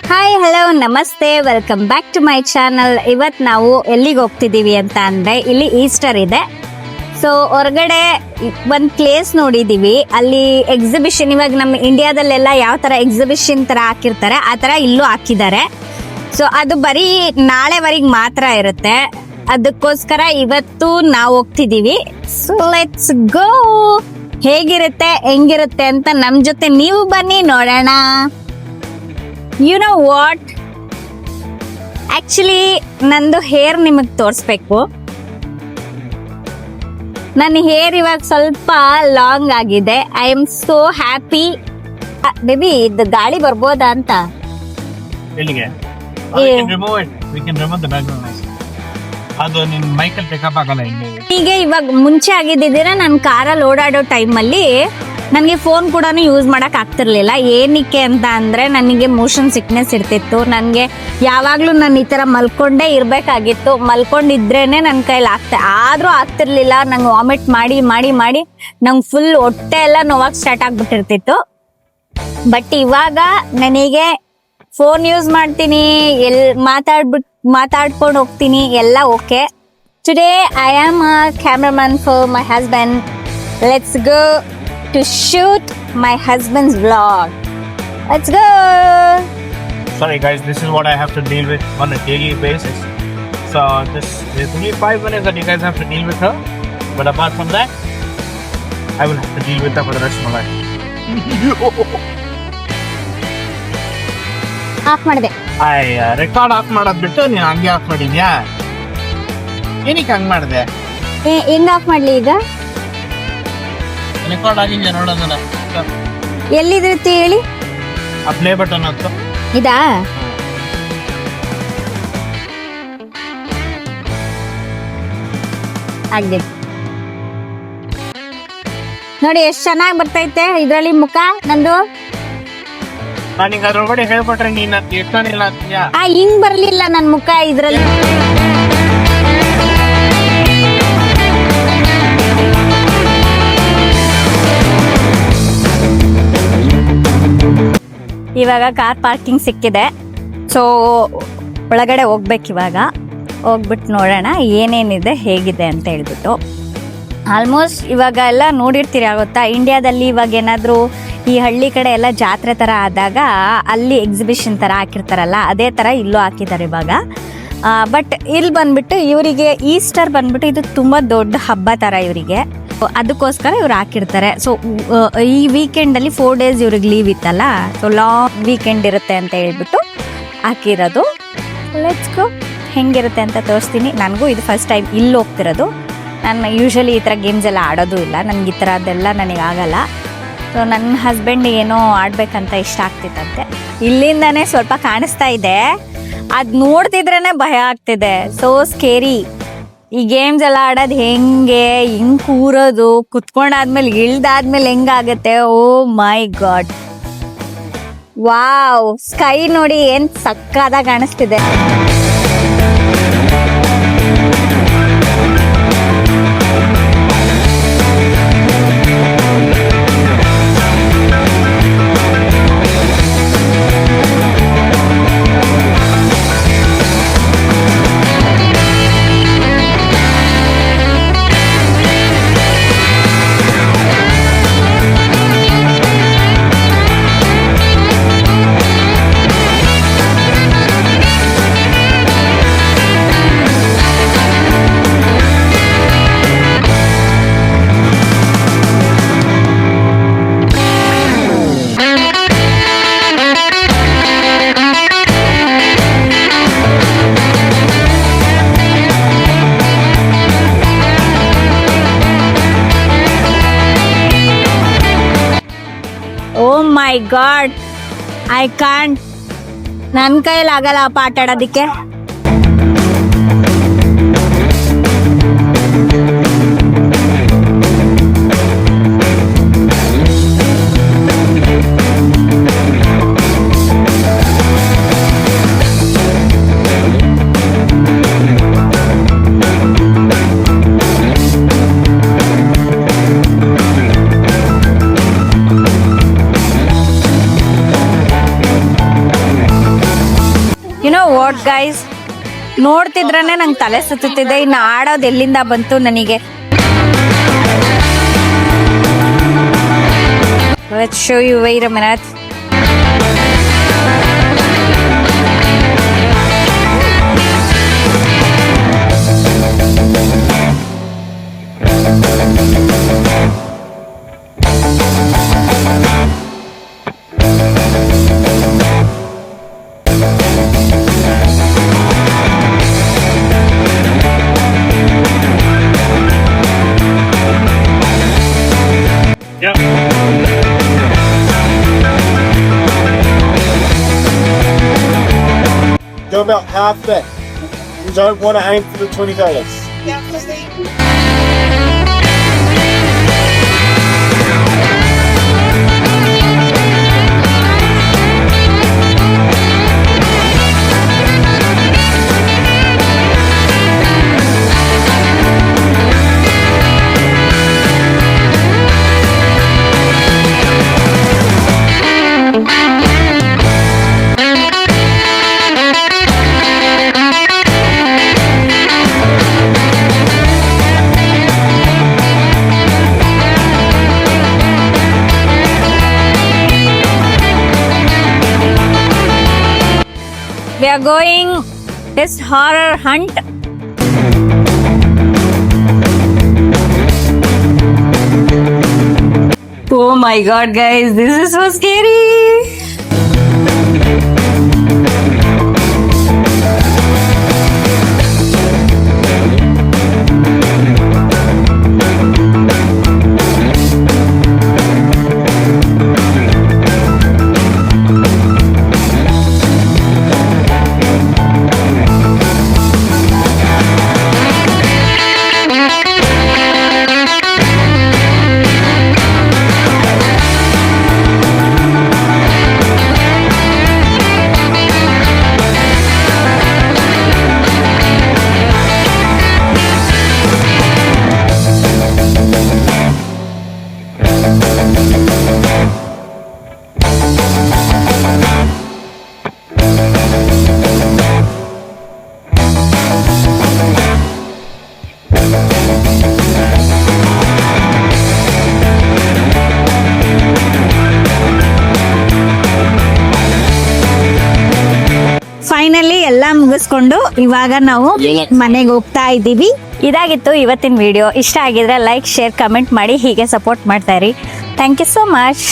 Hi hello ನಮಸ್ತೆ, welcome back to my channel. ಇವತ್ತು ನಾವು ಎಲ್ಲಿಗೆ ಹೋಗ್ತಿದ್ದೀವಿ ಅಂತ ಅಂದರೆ ಇಲ್ಲಿ ಈಸ್ಟರ್ ಇದೆ. ಸೊ ಹೊರಗಡೆ ಒಂದು ಪ್ಲೇಸ್ ನೋಡಿದ್ದೀವಿ, ಅಲ್ಲಿ ಎಕ್ಸಿಬಿಷನ್. ಇವಾಗ ನಮ್ಮ ಇಂಡಿಯಾದಲ್ಲೆಲ್ಲ ಯಾವ ಥರ ಎಕ್ಸಿಬಿಷನ್ ಥರ ಹಾಕಿರ್ತಾರೆ ಆ ಥರ ಇಲ್ಲೂ ಹಾಕಿದ್ದಾರೆ. ಸೊ ಅದು ಬರೀ ನಾಳೆವರೆಗೆ ಮಾತ್ರ ಇರುತ್ತೆ. ಅದಕ್ಕೋಸ್ಕರ ಇವತ್ತು ನಾವು ಹೋಗ್ತಿದ್ದೀವಿ. So let's go. ಹೇಗಿರುತ್ತೆ ಹೆಂಗಿರುತ್ತೆ ಅಂತ ನಮ್ಮ ಜೊತೆ ನೀವು ಬನ್ನಿ ನೋಡೋಣ. ಯು ನೋ ವಾಟ್, ಆಕ್ಚುಲಿ ನಂದು ಹೇರ್ ನಿಮಗೆ ತೋರಿಸ್ಬೇಕು. ನನ್ನ ಹೇರ್ ಇವಾಗ ಸ್ವಲ್ಪ ಲಾಂಗ್ ಆಗಿದೆ. I am so happy. Baby, ಇದು ಗಾಳಿ ಬರ್ಬೋದಾ ಅಂತ. ಹೀಗೆ ಇವಾಗ ಮುಂಚೆ ಆಗಿದ್ದಿದ್ದೀರ ನನ್ನ ಕಾರಲ್ಲಿ ಓಡಾಡೋ ಟೈಮಲ್ಲಿ ನನಗೆ ಫೋನ್ ಕೂಡ ಯೂಸ್ ಮಾಡಕ್ ಆಗ್ತಿರ್ಲಿಲ್ಲ. ಏನಕ್ಕೆ ಅಂತ ಅಂದ್ರೆ ನನಗೆ ಮೋಷನ್ ಸಿಕ್ನೆಸ್ ಇರ್ತಿತ್ತು. ನನಗೆ ಯಾವಾಗ್ಲೂ ನಾನು ಈ ತರ ಮಲ್ಕೊಂಡೇ ಇರ್ಬೇಕಾಗಿತ್ತು. ಮಲ್ಕೊಂಡಿದ್ರೇನೆ ನನ್ನ ಕೈಲಿ ಆದ್ರೂ ಆಗ್ತಿರ್ಲಿಲ್ಲ. ನಂಗೆ ವಾಮಿಟ್ ಮಾಡಿ ಮಾಡಿ ಮಾಡಿ ನಂಗೆ ಫುಲ್ ಹೊಟ್ಟೆ ಎಲ್ಲ ನೋವಾಗ ಸ್ಟಾರ್ಟ್ ಆಗ್ಬಿಟ್ಟಿರ್ತಿತ್ತು. ಬಟ್ ಇವಾಗ ನನಗೆ ಫೋನ್ ಯೂಸ್ ಮಾಡ್ತೀನಿ, ಮಾತಾಡ್ಕೊಂಡು ಹೋಗ್ತೀನಿ, ಎಲ್ಲ okay. Today I am a cameraman for my husband. Let's go to shoot my husband's vlog. Let's go. Sorry guys, this is what I have to deal with on a daily basis. So there's only 5 minutes that you guys have to deal with her. But apart from that, I will have to deal with her for the rest of my life. Of ಮಾಡಿದೆ. Record of ಮಾಡೋದು ಬಿಟ್ಟು ನೀನು ಹಂಗೆ of ಮಾಡಿದ್ಯಾ? ಏನಕ್ಕೆ ಹಂಗೆ ಮಾಡಿದೆ? ಹೆಂಗ್ ಆಫ್ ಮಾಡ್ಲಿ ಈಗ? ರೆಕಾರ್ಡ್ ಆಗಿದೆಯಾ ನೋಡೋದನ್ನ. ಎಲ್ಲಿದಿರುತ್ತೆ ಹೇಳಿ? ಆ ಪ್ಲೇ ಬಟನ್ ಹತ್ತು. ಇದಾ? ಆಗಿದೆ ನೋಡಿ, ಎಷ್ಟು ಚೆನ್ನಾಗಿ ಬರ್ತೈತೆ ಇದ್ರಲ್ಲಿ ಮುಖ ನಂದು. ನಾನೀಗ ಅದ್ರೊಳಗಡೆ ಹೇಳ್ಬಿಟ್ರೆ ನೀನು ಇಟ್ಕೊಂಡಿಲ್ಲ ಅಂತೀಯಾ? ಹಿಂಗ್ ಬರ್ಲಿಲ್ಲ ನನ್ ಮುಖ ಇದ್ರಲ್ಲಿ. ಇವಾಗ ಕಾರ್ ಪಾರ್ಕಿಂಗ್ ಸಿಕ್ಕಿದೆ. ಸೊ ಒಳಗಡೆ ಹೋಗ್ಬೇಕು. ಇವಾಗ ಹೋಗ್ಬಿಟ್ಟು ನೋಡೋಣ ಏನೇನಿದೆ ಹೇಗಿದೆ ಅಂತ ಹೇಳ್ಬಿಟ್ಟು. ಆಲ್ಮೋಸ್ಟ್ ಇವಾಗ ಎಲ್ಲ ನೋಡಿರ್ತೀರಿ ಆಗುತ್ತಾ, ಇಂಡಿಯಾದಲ್ಲಿ ಇವಾಗ ಏನಾದರೂ ಈ ಹಳ್ಳಿ ಕಡೆ ಎಲ್ಲ ಜಾತ್ರೆ ಥರ ಆದಾಗ ಅಲ್ಲಿ ಎಕ್ಸಿಬಿಷನ್ ಥರ ಹಾಕಿರ್ತಾರಲ್ಲ, ಅದೇ ಥರ ಇಲ್ಲೂ ಹಾಕಿದ್ದಾರೆ ಇವಾಗ. ಬಟ್ ಇಲ್ಲಿ ಬಂದ್ಬಿಟ್ಟು ಇವರಿಗೆ ಈಸ್ಟರ್ ಬಂದ್ಬಿಟ್ಟು ಇದು ತುಂಬ ದೊಡ್ಡ ಹಬ್ಬ ಥರ ಇವರಿಗೆ. ಅದಕ್ಕೋಸ್ಕರ ಇವ್ರು ಹಾಕಿರ್ತಾರೆ. ಸೊ ಈ ವೀಕೆಂಡಲ್ಲಿ 4 days ಇವ್ರಿಗೆ ಲೀವ್ ಇತ್ತಲ್ಲ, ಸೊ ಲಾಂಗ್ ವೀಕೆಂಡ್ ಇರುತ್ತೆ ಅಂತ ಹೇಳ್ಬಿಟ್ಟು ಹಾಕಿರೋದು. Let's go. ಹೆಂಗಿರುತ್ತೆ ಅಂತ ತೋರಿಸ್ತೀನಿ. ನನಗೂ ಇದು ಫಸ್ಟ್ ಟೈಮ್ ಇಲ್ಲಿ ಹೋಗ್ತಿರೋದು. ನಾನು ಯೂಶ್ವಲಿ ಈ ಥರ ಗೇಮ್ಸ್ ಎಲ್ಲ ಆಡೋದು ಇಲ್ಲ. ನನಗೆ ಈ ಥರದ್ದೆಲ್ಲ ನನಗಾಗಲ್ಲ. ಸೊ ನನ್ನ ಹಸ್ಬೆಂಡ್ ಏನೋ ಆಡ್ಬೇಕಂತ ಇಷ್ಟ ಆಗ್ತಿತ್ತಂತೆ. ಇಲ್ಲಿಂದನೇ ಸ್ವಲ್ಪ ಕಾಣಿಸ್ತಾ ಇದೆ, ಅದು ನೋಡ್ತಿದ್ರೇ ಭಯ ಆಗ್ತಿದೆ. So scary. ಈ ಗೇಮ್ಸ್ ಎಲ್ಲ ಆಡೋದು ಹೆಂಗೆ, ಹಿಂಗ್ ಕೂರೋದು, ಕುತ್ಕೊಂಡಾದ್ಮೇಲೆ ಇಳ್ದಾದ್ಮೇಲೆ ಹೆಂಗಾಗತ್ತೆ. ಓ ಮೈ ಗಾಡ್, ವಾವ್. ಸ್ಕೈ ನೋಡಿ ಏನ್ ಸಕ್ಕದಾಗಿ ಕಾಣಿಸ್ತಿದೆ. ಮೈ ಗಾಡ್, ಐ ಕಾಂಟ್. ನನ್ನ ಕೈಯಲ್ಲಿ ಆಗಲ್ಲ ಆಟ ಆಡೋದಕ್ಕೆ. ಗೈಸ್, ನೋಡ್ತಿದ್ರೇ ನಂಗೆ ತಲೆ ಸುತ್ತುತ್ತಿದೆ. ಇನ್ನು ಆಡೋದು ಎಲ್ಲಿಂದ ಬಂತು ನನಗೆ. Let's show you. Wait a minute. Yeah. Go about half that. You don't want to aim for the $20. We are going this horror hunt. Oh my god, guys, this is so scary. Finally ಎಲ್ಲ ಮುಗಿಸ್ಕೊಂಡು ಇವಾಗ ನಾವು ಮನೆಗೆ ಹೋಗ್ತಾ ಇದ್ದೀವಿ. ಇದಾಗಿತ್ತು ಇವತ್ತಿನ video. ಇಷ್ಟ ಆಗಿದ್ರೆ ಲೈಕ್, ಶೇರ್, ಕಮೆಂಟ್ ಮಾಡಿ ಹೀಗೆ ಸಪೋರ್ಟ್ ಮಾಡ್ತಾ ಇರಿ. Thank you so much.